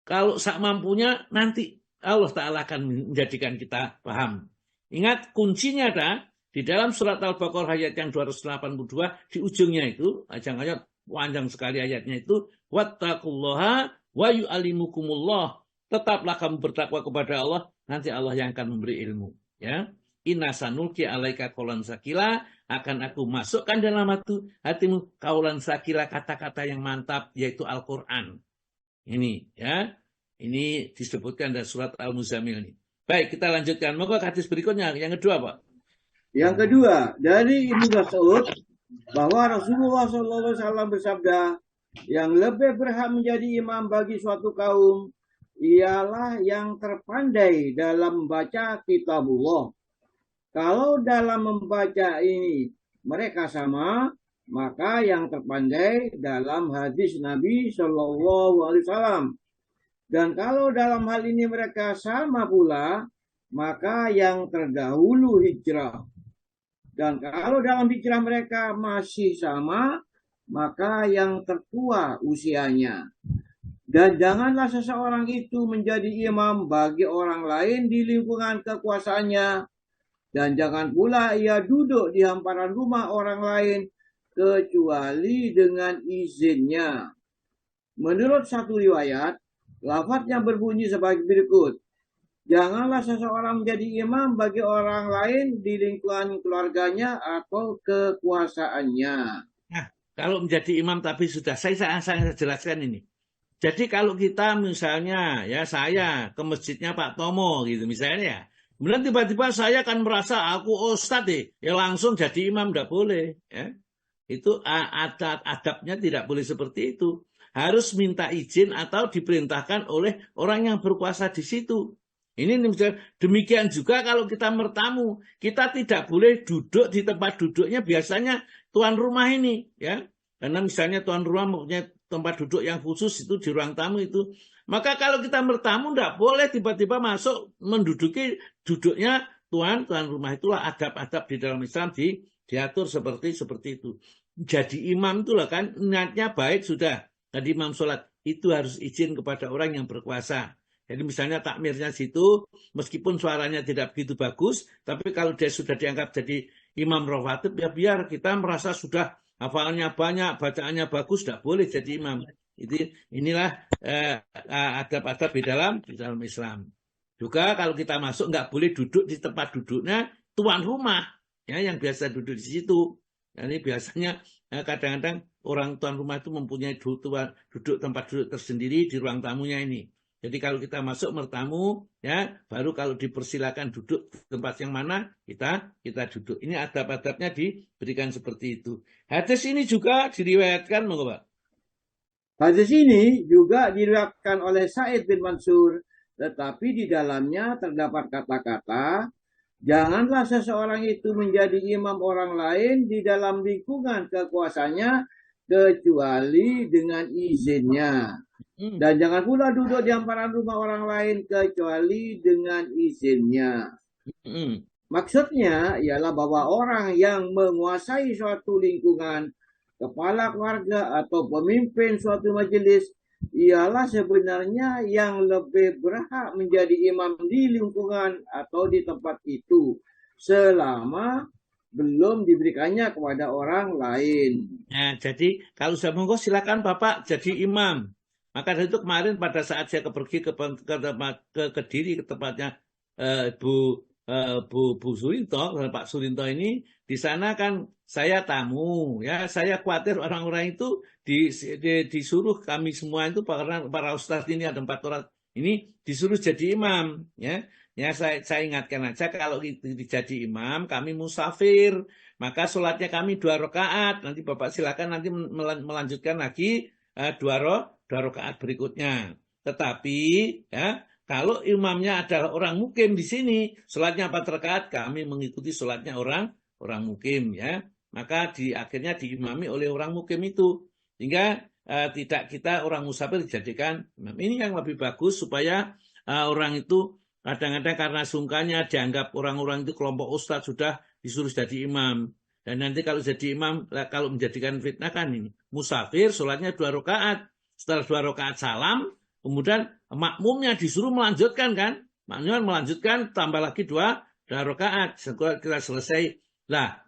kalau sak mampunya nanti Allah Ta'ala akan menjadikan kita paham. Ingat kuncinya ada di dalam surat Al-Baqarah ayat yang 282 di ujungnya itu, ayat panjang sekali ayatnya itu, wattaqullaha wa yu'allimukumullah. Tetaplah kamu bertakwa kepada Allah, nanti Allah yang akan memberi ilmu. Ya. Inna sanulki alaika qaulan sakila, akan aku masukkan dalam hatimu qaulan sakila, kata-kata yang mantap, yaitu Al-Quran. Ini ya, ini disebutkan dari surat Al-Muzammil ini. Baik, kita lanjutkan. Moga hadis berikutnya, yang kedua Pak. Yang kedua, dari Ibnu Mas'ud bahwa Rasulullah SAW bersabda, yang lebih berhak menjadi imam bagi suatu kaum ialah yang terpandai dalam membaca kitabullah. Kalau dalam membaca ini mereka sama, maka yang terpandai dalam hadis Nabi Shallallahu Alaihi Wasallam. Dan kalau dalam hal ini mereka sama pula, maka yang terdahulu hijrah. Dan kalau dalam hijrah mereka masih sama, maka yang tertua usianya. Dan janganlah seseorang itu menjadi imam bagi orang lain di lingkungan kekuasaannya. Dan jangan pula ia duduk di hamparan rumah orang lain kecuali dengan izinnya. Menurut satu riwayat, lafadznya berbunyi sebagai berikut. Janganlah seseorang menjadi imam bagi orang lain di lingkungan keluarganya atau kekuasaannya. Nah, kalau menjadi imam tapi sudah saya jelaskan ini. Jadi kalau kita misalnya ya saya ke masjidnya Pak Tomo gitu misalnya ya. Kemudian tiba-tiba saya akan merasa aku ustadz ya langsung jadi imam, tidak boleh. Ya. Itu adabnya tidak boleh seperti itu. Harus minta izin atau diperintahkan oleh orang yang berkuasa di situ. Ini misalnya, demikian juga kalau kita bertamu, kita tidak boleh duduk di tempat duduknya biasanya tuan rumah ini. Ya. Karena misalnya tuan rumah mempunyai tempat duduk yang khusus itu di ruang tamu itu. Maka kalau kita bertamu tidak boleh tiba-tiba masuk menduduki duduknya tuan rumah. Itulah adab-adab di dalam Islam diatur seperti itu. Jadi imam itulah kan niatnya baik sudah. Tadi imam sholat itu harus izin kepada orang yang berkuasa. Jadi misalnya takmirnya situ meskipun suaranya tidak begitu bagus, tapi kalau dia sudah dianggap jadi imam rawatib ya biar kita merasa sudah hafalannya banyak, bacaannya bagus, tidak boleh jadi imam. Inilah adab-adab di dalam Islam. Juga kalau kita masuk nggak boleh duduk di tempat duduknya tuan rumah, ya yang biasa duduk di situ. Ini biasanya kadang-kadang orang tuan rumah itu mempunyai duduk tempat duduk tersendiri di ruang tamunya ini. Jadi kalau kita masuk bertamu, ya baru kalau dipersilakan duduk tempat yang mana kita duduk. Ini adab-adabnya diberikan seperti itu. Hadis ini juga diriwayatkan, monggo Pak. Hadis ini juga diriwayatkan oleh Sa'id bin Mansur, tetapi di dalamnya terdapat kata-kata, janganlah seseorang itu menjadi imam orang lain di dalam lingkungan kekuasaannya kecuali dengan izinnya. Dan jangan pula duduk di hamparan rumah orang lain kecuali dengan izinnya. Maksudnya ialah bahwa orang yang menguasai suatu lingkungan, kepala keluarga atau pemimpin suatu majelis ialah sebenarnya yang lebih berhak menjadi imam di lingkungan atau di tempat itu selama belum diberikannya kepada orang lain. Nah, jadi kalau saya monggo silakan Bapak jadi imam. Maka dari itu kemarin pada saat saya pergi ke Kediri, ke tempatnya Bu Surinto, Pak Surinto ini, di sana kan saya tamu, ya saya khawatir orang-orang itu disuruh kami semua itu para ustadz ini ada 4 orang ini disuruh jadi imam, ya. Ya saya ingatkan aja kalau jadi imam kami musafir, maka sholatnya kami 2 rakaat. Nanti Bapak silakan nanti melanjutkan lagi 2 rakaat berikutnya. Tetapi ya kalau imamnya adalah orang mukim di sini, sholatnya 4 rakaat, kami mengikuti sholatnya orang mukim, ya. Maka akhirnya diimami oleh orang mukim itu, sehingga tidak kita orang musafir dijadikan imam. Ini yang lebih bagus supaya orang itu kadang-kadang karena sungkanya dianggap orang-orang itu kelompok ustadz sudah disuruh jadi imam. Dan nanti kalau jadi imam, kalau menjadikan fitnah kan ini, musafir sholatnya 2 rakaat, setelah 2 rakaat salam, kemudian makmumnya disuruh melanjutkan kan, makmumnya melanjutkan tambah lagi 2 rakaat setelah kita selesai. Lah,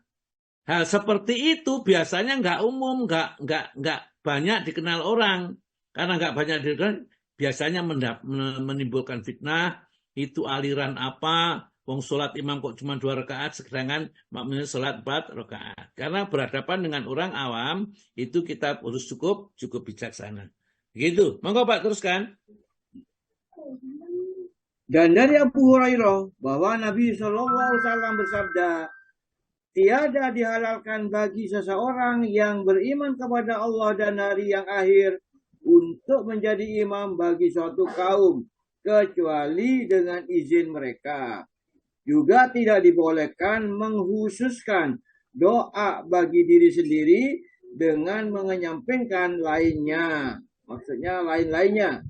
hal seperti itu biasanya nggak umum, nggak banyak dikenal orang, karena nggak banyak dikenal, biasanya menimbulkan fitnah. Itu aliran apa? Wong sholat imam kok cuma 2 rakaat, sedangkan makmumnya sholat 4 rakaat. Karena berhadapan dengan orang awam itu kita harus cukup bijaksana. Gitu. Monggo Pak teruskan. Dan dari Abu Hurairah bahwa Nabi SAW bersabda, tiada dihalalkan bagi seseorang yang beriman kepada Allah dan hari yang akhir untuk menjadi imam bagi suatu kaum kecuali dengan izin mereka. Juga tidak dibolehkan menghususkan doa bagi diri sendiri dengan mengenyampingkan lainnya. Maksudnya lain-lainnya.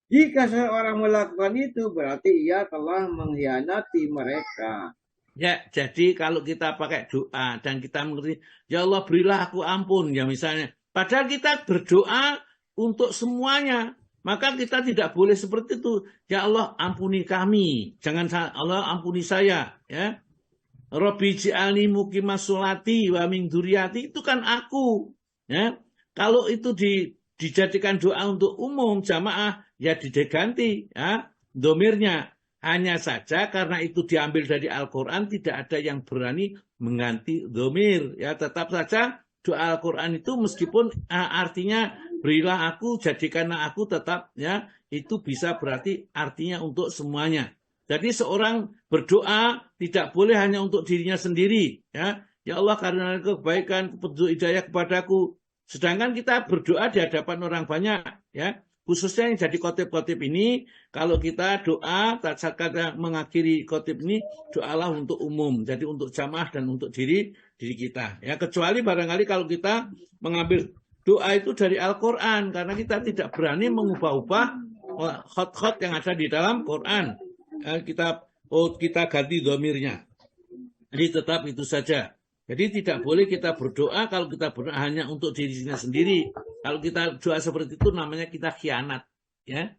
Jika seorang melakukan itu berarti ia telah mengkhianati mereka. Ya, jadi kalau kita pakai doa dan kita mengerti, ya Allah berilah aku ampun, ya misalnya. Padahal kita berdoa untuk semuanya. Maka kita tidak boleh seperti itu. Ya Allah ampuni kami. Jangan Allah ampuni saya. Ya. Rabbi ji'alni muqimas sholati wa min dzurriyyati, itu kan aku. Ya. Kalau itu dijadikan doa untuk umum jamaah, ya diganti ya domirnya. Hanya saja karena itu diambil dari Al-Quran, tidak ada yang berani mengganti domir. Ya, tetap saja doa Al-Quran itu meskipun artinya berilah aku, jadikanlah aku, tetap ya itu bisa berarti artinya untuk semuanya. Jadi seorang berdoa tidak boleh hanya untuk dirinya sendiri. Ya Allah karena kebaikan, petunjuk hidayah kepadaku. Sedangkan kita berdoa di hadapan orang banyak, ya. Khususnya yang jadi khotib-khotib ini, kalau kita doa, saat kita mengakhiri khotib ini, doalah untuk umum. Jadi untuk jamaah dan untuk diri kita. Ya, kecuali barangkali kalau kita mengambil doa itu dari Al-Quran, karena kita tidak berani mengubah-ubah khot-khot yang ada di dalam Quran. Ya, kita ganti dhamirnya. Jadi tetap itu saja. Jadi tidak boleh kita berdoa kalau kita berdoa hanya untuk dirinya sendiri. Kalau kita doa seperti itu namanya kita khianat. Ya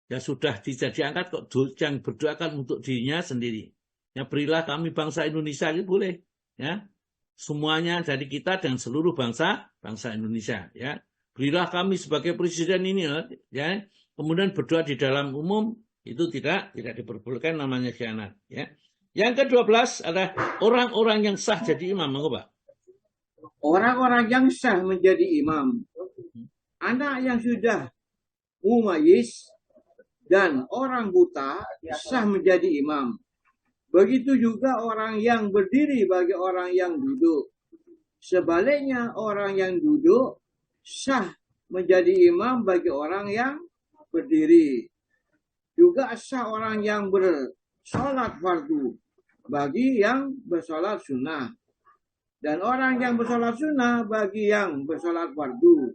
sudah diangkat kok yang berdoa kan untuk dirinya sendiri. Ya berilah kami bangsa Indonesia, itu boleh. Ya semuanya dari kita dan seluruh bangsa Indonesia. Ya berilah kami sebagai presiden ini. Ya kemudian berdoa di dalam umum itu tidak diperbolehkan, namanya khianat. Ya. Yang ke-12 adalah orang-orang yang sah jadi imam. Pak. Orang-orang yang sah menjadi imam. Anak yang sudah mumayyiz dan orang buta sah menjadi imam. Begitu juga orang yang berdiri bagi orang yang duduk. Sebaliknya orang yang duduk sah menjadi imam bagi orang yang berdiri. Juga sah orang yang bersolat fardu bagi yang bersolat sunnah, dan orang yang bersolat sunnah bagi yang bersolat fardu,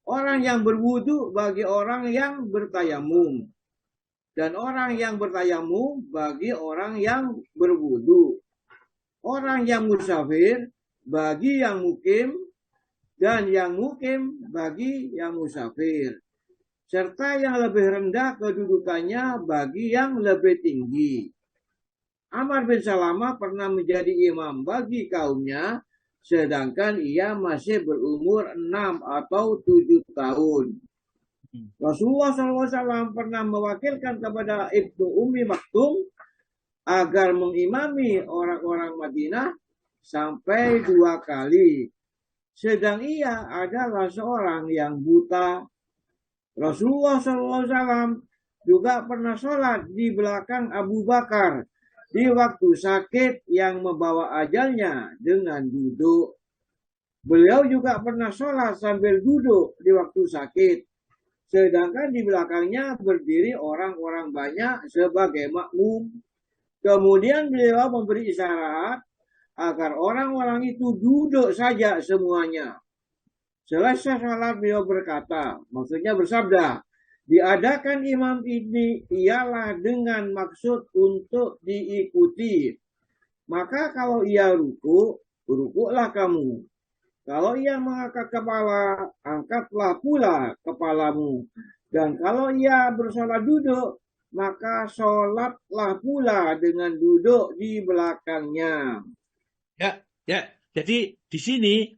orang yang berwudu bagi orang yang bertayamum, dan orang yang bertayamum bagi orang yang berwudu, orang yang musafir bagi yang mukim, dan yang mukim bagi yang musafir, serta yang lebih rendah kedudukannya bagi yang lebih tinggi. Amr bin Salamah pernah menjadi imam bagi kaumnya, sedangkan ia masih berumur 6 atau 7 tahun. Rasulullah SAW pernah mewakilkan kepada Ibnu Ummi Maktum agar mengimami orang-orang Madinah sampai 2 kali. Sedang ia adalah seorang yang buta. Rasulullah SAW juga pernah sholat di belakang Abu Bakar di waktu sakit yang membawa ajalnya dengan duduk. Beliau juga pernah sholat sambil duduk di waktu sakit, sedangkan di belakangnya berdiri orang-orang banyak sebagai makmum. Kemudian beliau memberi isyarat agar orang-orang itu duduk saja semuanya. Selesai sholat beliau berkata, maksudnya bersabda, diadakan imam ini ialah dengan maksud untuk diikuti. Maka kalau ia ruku, rukuklah kamu. Kalau ia mengangkat kepala, angkatlah pula kepalamu. Dan kalau ia bersolat duduk, maka sholatlah pula dengan duduk di belakangnya. Ya. Jadi di sini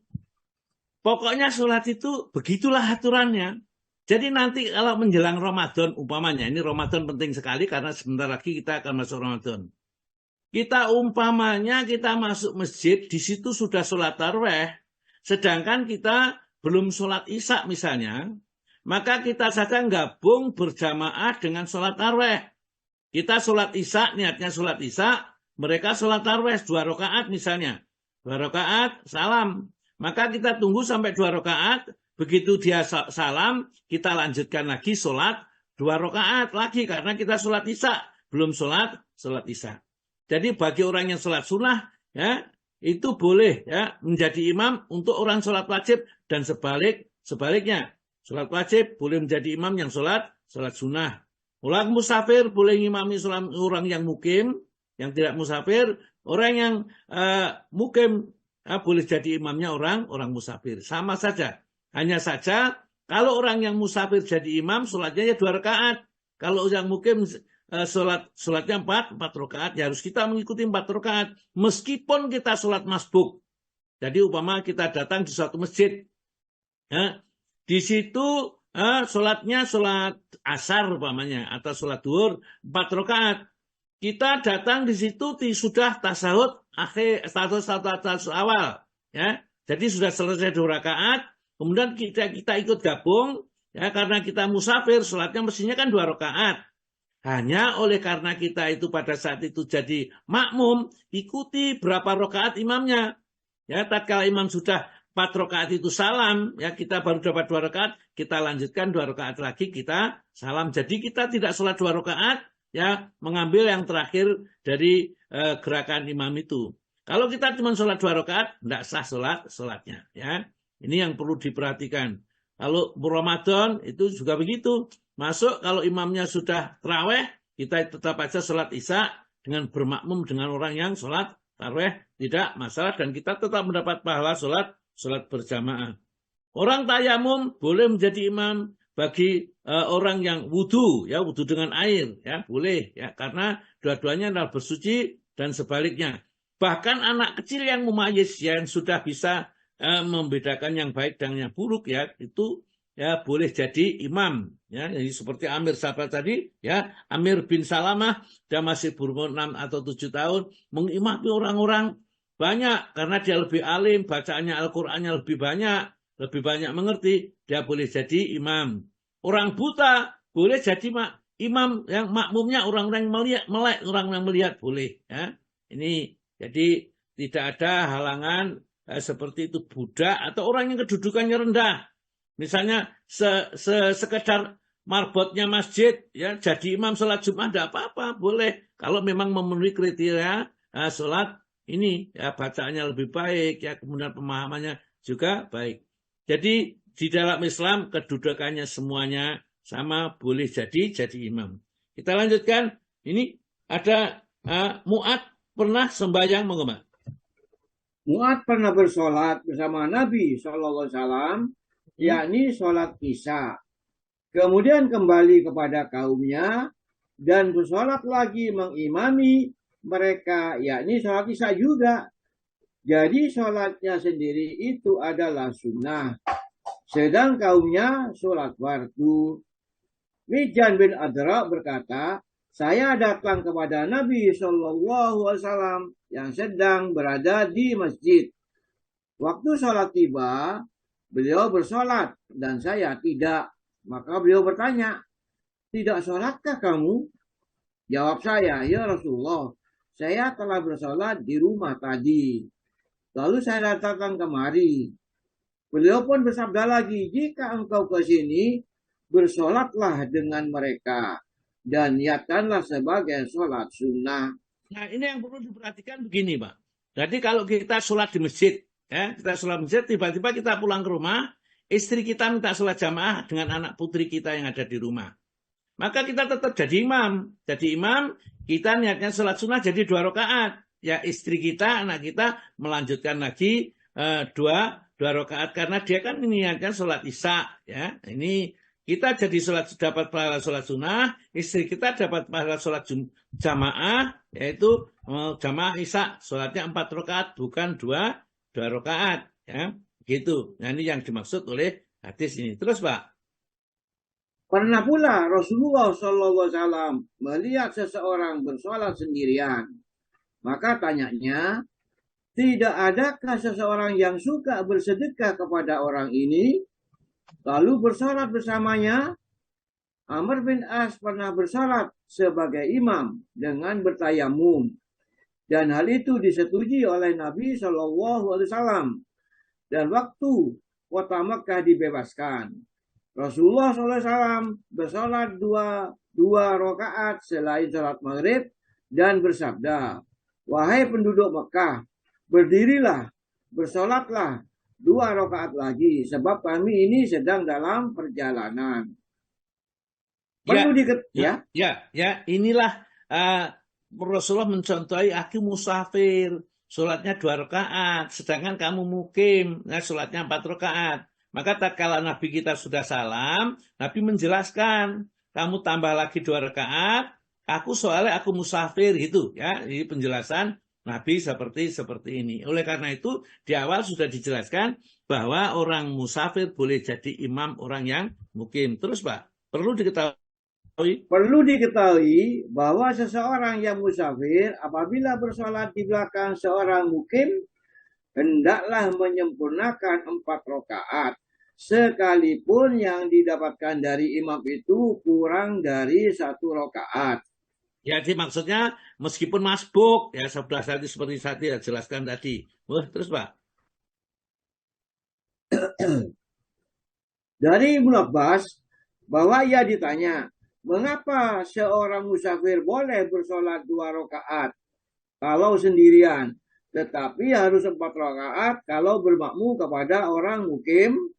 pokoknya sholat itu begitulah aturannya. Jadi nanti kalau menjelang Ramadan umpamanya, ini Ramadan penting sekali karena sebentar lagi kita akan masuk Ramadan. Kita umpamanya kita masuk masjid, di situ sudah sholat tarawih, sedangkan kita belum sholat isya misalnya, maka kita saja gabung berjamaah dengan sholat tarawih. Kita sholat isya, niatnya sholat isya, mereka sholat tarawih 2 rakaat misalnya. 2 rakaat, salam. Maka kita tunggu sampai 2 rakaat, begitu dia salam, kita lanjutkan lagi sholat 2 rakaat lagi, karena kita sholat isya, belum sholat isya. Jadi bagi orang yang sholat sunnah, ya, itu boleh ya menjadi imam untuk orang sholat wajib, dan sebaliknya. Sholat wajib boleh menjadi imam yang sholat sunnah. Orang musafir boleh ngimami orang yang mukim, yang tidak musafir. Orang yang mukim boleh jadi imamnya orang musafir. Sama saja. Hanya saja kalau orang yang musafir jadi imam, sholatnya ya 2 rakaat. Kalau yang mukim sholatnya 4 rakaat, ya harus kita mengikuti 4 rakaat. Meskipun kita sholat masbuk. Jadi umpama kita datang di suatu masjid. Ya, di situ sholatnya sholat asar umpamanya, atau sholat duhur 4 rakaat. Kita datang di situ sudah tasahud akhir, status awal, ya. Jadi sudah selesai 2 rakaat, kemudian kita ikut gabung, ya, karena kita musafir, sholatnya mestinya kan 2 rakaat. Hanya oleh karena kita itu pada saat itu jadi makmum, ikuti berapa rakaat imamnya. Ya, tatkala imam sudah 4 rakaat itu salam, ya, kita baru dapat 2 rakaat, kita lanjutkan 2 rakaat lagi, kita salam. Jadi kita tidak sholat 2 rakaat, ya, mengambil yang terakhir dari gerakan imam itu. Kalau kita cuma sholat 2 rakaat, tidak sah sholatnya. Ya. Ini yang perlu diperhatikan. Kalau Ramadan itu juga begitu. Masuk kalau imamnya sudah tarawih, kita tetap aja sholat isya dengan bermakmum dengan orang yang sholat tarawih, tidak masalah, dan kita tetap mendapat pahala sholat berjamaah. Orang tayamum boleh menjadi imam bagi orang yang wudu, ya, wudu dengan air, ya, boleh, ya, karena dua-duanya adalah bersuci, dan sebaliknya. Bahkan anak kecil yang mumayyiz, yang sudah bisa membedakan yang baik dan yang buruk, ya, itu ya boleh jadi imam, ya. Jadi seperti Amir sahabat tadi, ya, Amir bin Salamah, dia masih berumur 6 atau 7 tahun, mengimami orang-orang banyak karena dia lebih alim, bacaannya Al-Qur'annya lebih banyak mengerti, dia boleh jadi imam. Orang buta boleh jadi imam, yang makmumnya orang-orang melek, orang yang melihat boleh, ya. Ini jadi tidak ada halangan seperti itu, budak atau orang yang kedudukannya rendah. Misalnya sekedar marbotnya masjid, ya, jadi imam sholat Jumat tidak apa-apa, boleh. Kalau memang memenuhi kriteria sholat ini, ya, bacaannya lebih baik, ya, kemudian pemahamannya juga baik. Jadi di dalam Islam kedudukannya semuanya sama, boleh jadi imam. Kita lanjutkan. Ini ada Mu'ad pernah sembahyang, monggo Mbak. Mu'ad pernah bersolat bersama Nabi SAW, yakni sholat Isya. Kemudian kembali kepada kaumnya dan bersolat lagi mengimami mereka, yakni sholat Isya juga. Jadi sholatnya sendiri itu adalah sunnah. Sedang kaumnya sholat fardu. Mijan bin Adra berkata, saya datang kepada Nabi SAW yang sedang berada di masjid. Waktu sholat tiba, beliau bersolat dan saya tidak. Maka beliau bertanya, tidak sholatkah kamu? Jawab saya, ya Rasulullah, saya telah bersolat di rumah tadi. Lalu saya datang kemari. Beliau pun bersabda lagi, jika engkau ke sini, bersolatlah dengan mereka dan niatkanlah sebagai sholat sunnah. Nah, ini yang perlu diperhatikan begini, Pak. Jadi kalau kita sholat di masjid, ya, kita sholat masjid, tiba-tiba kita pulang ke rumah, istri kita minta sholat jamaah dengan anak putri kita yang ada di rumah. Maka kita tetap jadi imam. Jadi imam, kita niatnya sholat sunnah jadi 2 rakaat. Ya, istri kita, anak kita melanjutkan lagi 2 rakaat karena dia kan niatkan sholat isya. Ya, ini kita jadi dapat pahala sholat sunnah, istri kita dapat pahala sholat jamaah, yaitu jamaah isya, sholatnya 4 rakaat, bukan 2 rakaat, ya, gitu. Nah, ini yang dimaksud oleh hadis ini. Terus, Pak. Pernah pula Rasulullah SAW melihat seseorang bersolat sendirian. Maka tanyanya, tidak adakah seseorang yang suka bersedekah kepada orang ini? Lalu bersolat bersamanya. Amr bin As pernah bersolat sebagai imam dengan bertayamum. Dan hal itu disetujui oleh Nabi SAW. Dan waktu kota Mekah dibebaskan, Rasulullah SAW bersolat dua rakaat selain sholat maghrib dan bersabda, wahai penduduk Mekah, berdirilah, bersolatlah 2 rakaat lagi, sebab kami ini sedang dalam perjalanan. Perlu inilah Rasulullah mencontohi aku musafir, sholatnya 2 rakaat, sedangkan kamu mukim, sholatnya 4 rakaat. Maka tatkala Nabi kita sudah salam, Nabi menjelaskan, kamu tambah lagi 2 rakaat, soalnya aku musafir, gitu ya. Ini penjelasan Nabi seperti ini. Oleh karena itu, di awal sudah dijelaskan bahwa orang musafir boleh jadi imam orang yang mukim. Terus, Pak, perlu diketahui bahwa seseorang yang musafir apabila bersolat di belakang seorang mukim, hendaklah menyempurnakan 4 rakaat. Sekalipun yang didapatkan dari imam itu kurang dari 1 rakaat. Jadi maksudnya meskipun masbuk, ya sebelah tadi seperti saya jelaskan tadi. Terus, Pak. Dari Ibnu Abbas, bahwa ia ditanya, mengapa seorang musafir boleh bersolat 2 rakaat kalau sendirian, tetapi harus 4 rakaat kalau bermakmum kepada orang mukim?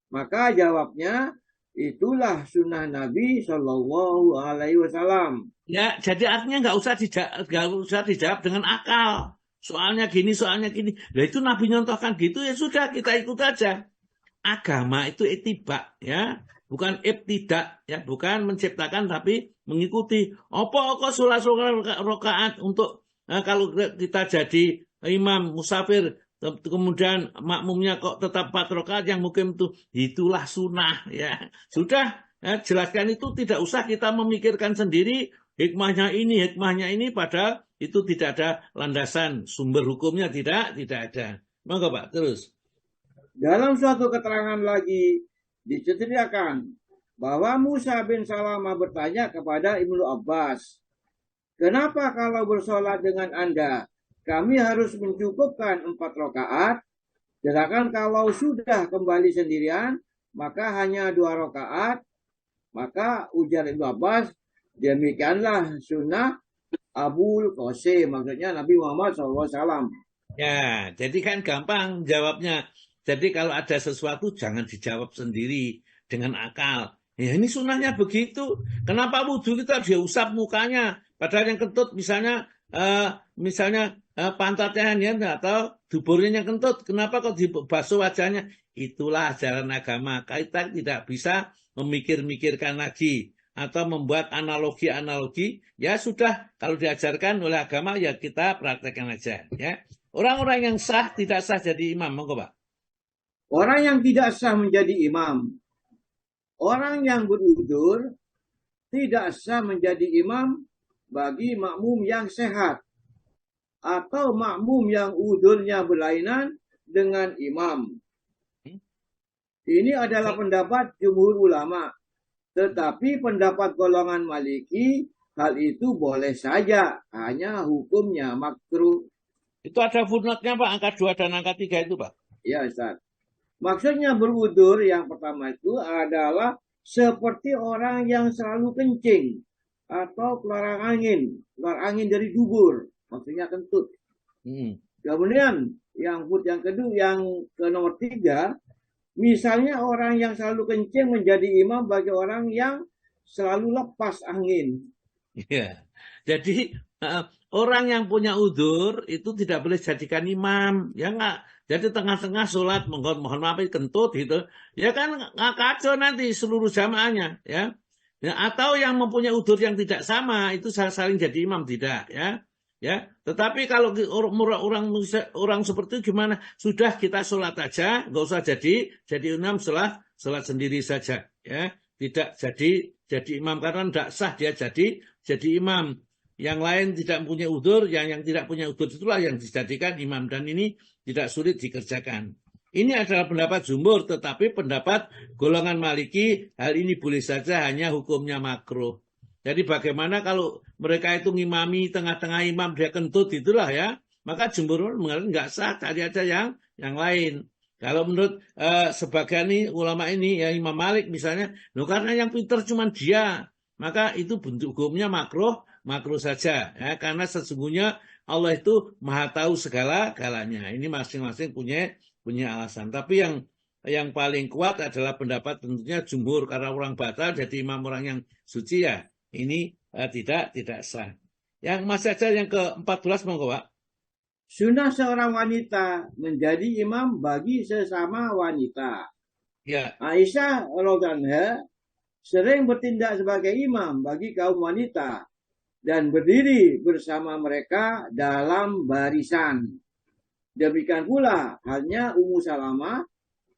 Maka jawabnya, itulah sunnah Nabi Shallallahu Alaihi Wasallam. Ya, jadi artinya nggak usah dijawab dengan akal. Soalnya gini. Nah, itu Nabi nyontohkan gitu, ya sudah kita ikut aja. Agama itu ittiba, ya, bukan ibtidak, ya, bukan menciptakan tapi mengikuti. Apa kok sholat rakaat untuk kalau kita jadi imam musafir, kemudian makmumnya kok tetap 4 rakaat yang mukim itulah sunnah, ya. Sudah, ya, jelaskan itu, tidak usah kita memikirkan sendiri hikmahnya ini, padahal itu tidak ada landasan sumber hukumnya, tidak ada. Monggo, Pak, terus. Dalam suatu keterangan lagi diceritakan bahwa Musa bin Salamah bertanya kepada Ibnu Abbas, kenapa kalau bersolat dengan Anda kami harus mencukupkan 4 rakaat, sedangkan kalau sudah kembali sendirian maka hanya 2 rakaat? Maka ujar Ibnu Abbas, demikianlah sunnah Abul Qasim, maksudnya Nabi Muhammad SAW. Ya, jadi kan gampang jawabnya. Jadi kalau ada sesuatu jangan dijawab sendiri dengan akal. Ya, ini sunnahnya begitu. Kenapa wudhu kita diusap mukanya? Padahal yang kentut misalnya pantatnya atau duburnya kentut, kenapa kok dibasuh wajahnya? Itulah ajaran agama. Kita tidak bisa memikir-mikirkan lagi atau membuat analogi-analogi. Ya sudah, kalau diajarkan oleh agama ya kita praktekkan aja. Ya, orang-orang yang sah tidak sah jadi imam, monggo Pak. Orang yang tidak sah menjadi imam, orang yang berudzur tidak sah menjadi imam bagi makmum yang sehat atau makmum yang udzurnya berlainan dengan imam. Ini adalah pendapat jumhur ulama. Tetapi pendapat golongan Maliki, hal itu boleh saja, hanya hukumnya makruh. Itu ada footnote-nya Pak, angka 2 dan angka 3 itu Pak. Ya Ustaz. Maksudnya berudzur yang pertama itu adalah seperti orang yang selalu kencing atau keluar angin dari dubur, maksudnya kentut. Kemudian yang kedua, yang ke nomor 3, misalnya orang yang selalu kencing menjadi imam bagi orang yang selalu lepas angin. Ya, jadi orang yang punya udzur itu tidak boleh jadikan imam, ya enggak. Jadi tengah-tengah sholat mohon maaf kentut gitu, ya kan kacau nanti seluruh jamaahnya, ya. Atau yang mempunyai udzur yang tidak sama itu saling jadi imam tidak, ya. Ya, tetapi kalau orang seperti itu gimana? Sudah kita sholat aja, nggak usah jadi imam, sholat sendiri saja, ya. Tidak jadi imam karena tidak sah dia jadi imam. Yang lain tidak punya udzur, yang tidak punya udzur itulah yang dijadikan imam, dan ini tidak sulit dikerjakan. Ini adalah pendapat jumhur, tetapi pendapat golongan Maliki hal ini boleh saja, hanya hukumnya makruh. Jadi bagaimana kalau mereka itu ngimami tengah-tengah imam dia kentut itulah ya, maka jumhur mengatakan nggak sah, cari aja yang lain. Kalau menurut sebagian ulama ini ya Imam Malik misalnya, karena yang pintar cuma dia, maka itu bentuk hukumnya makruh saja ya, karena sesungguhnya Allah itu maha tahu segala-galanya. Ini masing-masing punya alasan. Tapi yang paling kuat adalah pendapat tentunya jumhur, karena orang batal jadi imam orang yang suci ya. Ini tidak sah. Yang masih ada yang ke-14 monggo Pak. Sunnah seorang wanita menjadi imam bagi sesama wanita. Ya. Aisyah radhiyallahu anha sering bertindak sebagai imam bagi kaum wanita dan berdiri bersama mereka dalam barisan. Demikian pula halnya Ummu Salamah,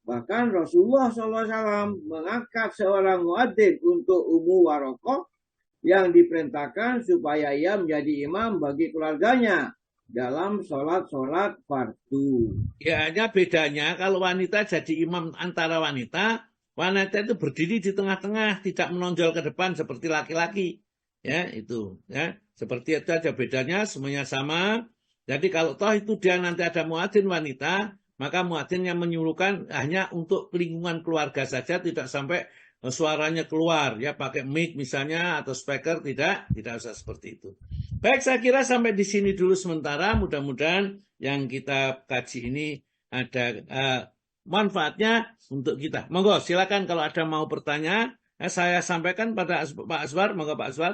bahkan Rasulullah SAW mengangkat seorang muadzin untuk Ummu Warokoh yang diperintahkan supaya ia menjadi imam bagi keluarganya dalam sholat fardu. Ya, hanya bedanya kalau wanita jadi imam antara wanita itu berdiri di tengah-tengah, tidak menonjol ke depan seperti laki-laki. Ya, itu. Ya, seperti itu aja bedanya, semuanya sama. Jadi kalau toh itu dia nanti ada muadzin wanita, maka muadzin yang menyuruhkan hanya untuk lingkungan keluarga saja, tidak sampai suaranya keluar, ya pakai mic misalnya atau speaker, tidak usah seperti itu. Baik, saya kira sampai di sini dulu sementara. Mudah-mudahan yang kita kaji ini ada manfaatnya untuk kita. Monggo silakan kalau ada mau bertanya, saya sampaikan pada Pak Aswar. Monggo Pak Aswar.